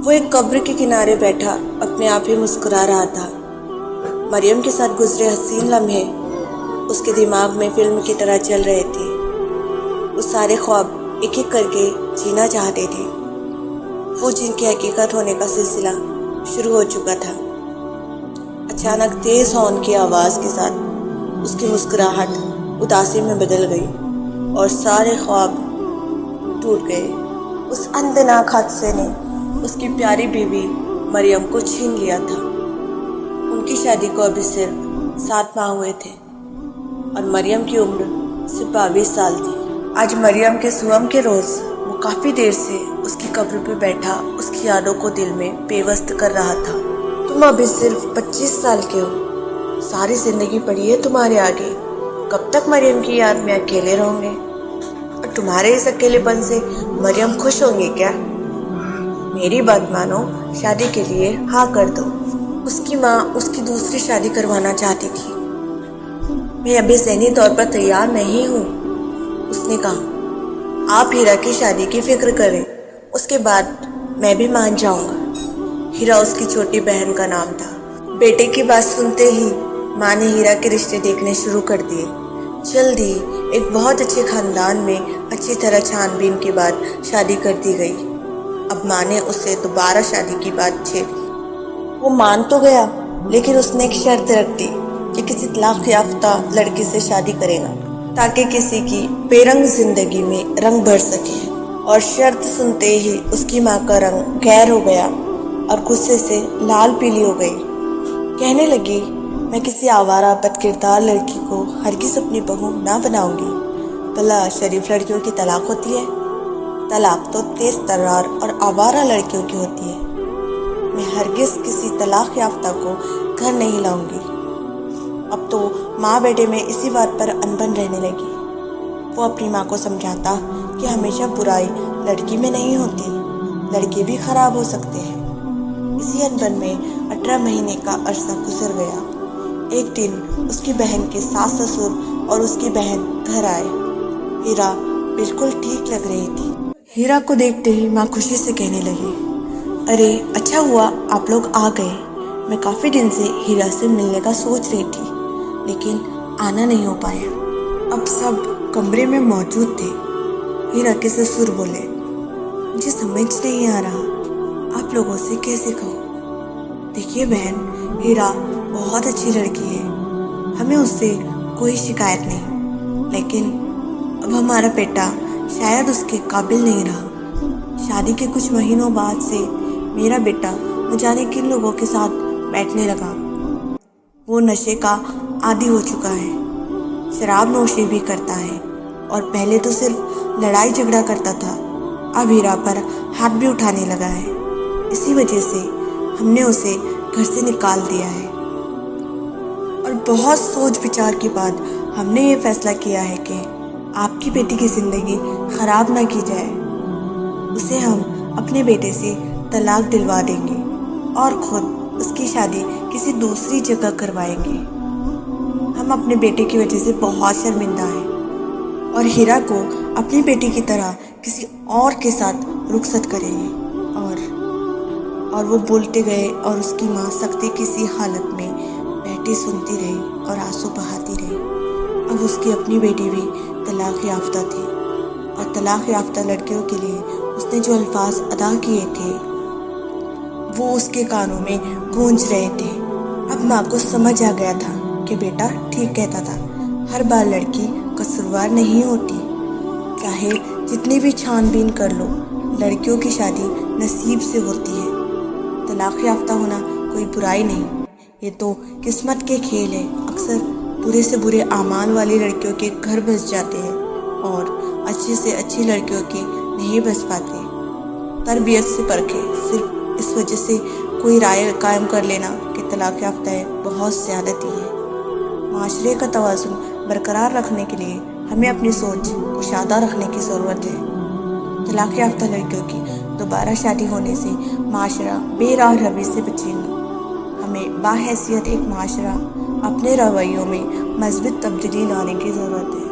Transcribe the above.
वो एक कब्र के किनारे बैठा अपने आप ही मुस्कुरा रहा था। मरियम के साथ गुजरे हसीन लम्हे उसके दिमाग में फिल्म की तरह चल रहे थे। वो सारे ख्वाब एक एक करके जीना चाहते थे। वो जिनकी हकीकत होने का सिलसिला शुरू हो चुका था। अचानक तेज हॉर्न की आवाज़ के साथ उसकी मुस्कुराहट उदासी में बदल गई और सारे ख्वाब टूट गए। उस अंधनाक हादसे ने उसकी प्यारी बीवी मरियम को छीन लिया था। उनकी शादी को अभी सिर्फ 7 माह हुए थे और मरियम की उम्र सिर्फ 22 साल थी। आज मरियम के सुअम के रोज़ वो काफ़ी देर से उसकी कब्र पे बैठा उसकी यादों को दिल में पेवस्त कर रहा था। तुम अभी सिर्फ 25 साल के हो, सारी जिंदगी पड़ी है तुम्हारे आगे। कब तक मरियम की याद में अकेले रहोगे? और तुम्हारे इस अकेलेपन से मरियम खुश होंगी क्या? मेरी बात मानो, शादी के लिए हाँ कर दो। उसकी माँ उसकी दूसरी शादी करवाना चाहती थी। मैं अभी ज़हनी तौर पर तैयार नहीं हूँ, उसने कहा। आप हीरा की शादी की फिक्र करें, उसके बाद मैं भी मान जाऊंगा। हीरा उसकी छोटी बहन का नाम था। बेटे की बात सुनते ही माँ ने हीरा के रिश्ते देखने शुरू कर दिए। जल्दी एक बहुत अच्छे खानदान में अच्छी तरह छानबीन के बाद शादी कर दी गई। अब माँ ने उससे दोबारा शादी की बात छेड़ी। वो मान तो गया, लेकिन उसने एक शर्त रख दी कि किसी तलाक याफ्ता लड़की से शादी करेगा ताकि किसी की बेरंग जिंदगी में रंग भर सके। और शर्त सुनते ही उसकी माँ का रंग गैर हो गया और गुस्से से लाल पीली हो गई। कहने लगी, मैं किसी आवारा बदकिरदार लड़की को हरगिज़ अपनी बहू ना बनाऊंगी। भला शरीफ लड़कियों की तलाक होती है? तलाक तो तेज तर्रार और आवारा लड़कियों की होती है। मैं हरगिज़ किसी तलाक याफ्ता को घर नहीं लाऊंगी। अब तो माँ बेटे में इसी बात पर अनबन रहने लगी। वो अपनी माँ को समझाता कि हमेशा बुराई लड़की में नहीं होती, लड़के भी खराब हो सकते हैं। इसी अनबन में 18 महीने का अरसा गुजर गया। एक दिन उसकी बहन के सास ससुर और उसकी बहन घर आए। हीरा बिल्कुल ठीक लग रही थी। हीरा को देखते ही माँ खुशी से कहने लगी, अरे अच्छा हुआ आप लोग आ गए। मैं काफ़ी दिन से हीरा से मिलने का सोच रही थी, लेकिन आना नहीं हो पाया। अब सब कमरे में मौजूद थे। हीरा के ससुर बोले, मुझे समझ नहीं आ रहा आप लोगों से कैसे कहूँ। देखिए बहन, हीरा बहुत अच्छी लड़की है, हमें उससे कोई शिकायत नहीं, लेकिन अब हमारा बेटा शायद उसके काबिल नहीं रहा। शादी के कुछ महीनों बाद से मेरा बेटा न जाने किन लोगों के साथ बैठने लगा। वो नशे का आदी हो चुका है, शराब नोशी भी करता है और पहले तो सिर्फ लड़ाई झगड़ा करता था, अब हीरा पर हाथ भी उठाने लगा है। इसी वजह से हमने उसे घर से निकाल दिया है और बहुत सोच विचार के बाद हमने ये फैसला किया है कि आपकी बेटी की ज़िंदगी ख़राब ना की जाए। उसे हम अपने बेटे से तलाक दिलवा देंगे और खुद उसकी शादी किसी दूसरी जगह करवाएंगे। हम अपने बेटे की वजह से बहुत शर्मिंदा हैं और हीरा को अपनी बेटी की तरह किसी और के साथ रुखसत करेंगे। और वो बोलते गए और उसकी माँ सख्ती किसी हालत में बैठी सुनती रही और आंसू बहाती रही। अब उसकी अपनी बेटी भी तलाक याफ्ता थी और तलाक याफ्ता लड़कियों के लिए उसने जो अल्फाज अदा किए थे वो उसके कानों में गूंज रहे थे। अब माँ को समझ आ गया था कि बेटा ठीक कहता था, हर बार लड़की कसूरवार नहीं होती। चाहे जितनी भी छानबीन कर लो, लड़कियों की शादी नसीब से होती है। तलाक याफ्ता होना कोई बुराई नहीं, ये तो किस्मत के खेल है। अक्सर बुरे से बुरे आमाल वाली लड़कियों के घर बस जाते हैं और अच्छी से अच्छी लड़कियों के नहीं बस पाते। तरबियत से परखे, सिर्फ इस वजह से कोई राय कायम कर लेना कि तलाक याफ्ता है, बहुत ज़्यादती है। माशरे का तवाज़ुन बरकरार रखने के लिए हमें अपनी सोच को शादा रखने की ज़रूरत है। तलाक याफ्ता लड़कियों की दोबारा शादी होने से माशरा बेराह रवी से बचेगा। हमें बाहैसियत एक माशरा अपने रवैयों में मज़बूत तब्दीली लाने की ज़रूरत है।